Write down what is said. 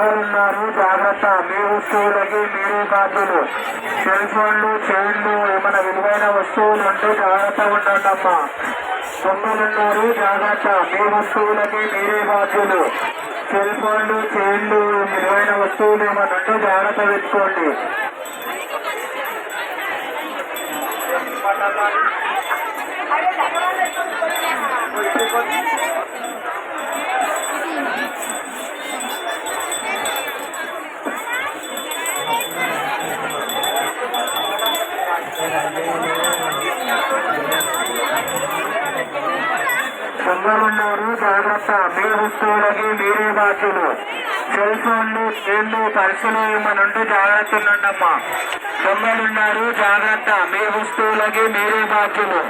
దొంగలున్నారు జాగ్రత్త, మీ వస్తువులకి మీరే బాధ్యులు. సెల్ ఫోన్లు, చైన్లు, ఏమైనా విలువైన వస్తువులు ఉంటే జాగ్రత్తగా ఉండండి అమ్మా. దొంగలున్నారు జాగ్రత్త, మీ వస్తువులకి మీరే బాధ్యులు. సెల్ ఫోన్లు, చైన్లు, విలువైన వస్తువులు ఏమైనా ఉంటే జాగ్రత్త పెట్టుకోండి. దొంగలున్నారు జాగ్రత్త, మీ వస్తువులకి మీరే బాధ్యులు. సెల్ ఫోన్లు, చైన్లు, పర్సులు ఏమైనా ఉంటే జాగ్రత్త ఉండండి అమ్మా. దొంగలున్నారు జాగ్రత్త, మీ వస్తువులకి మీరే బాధ్యులు.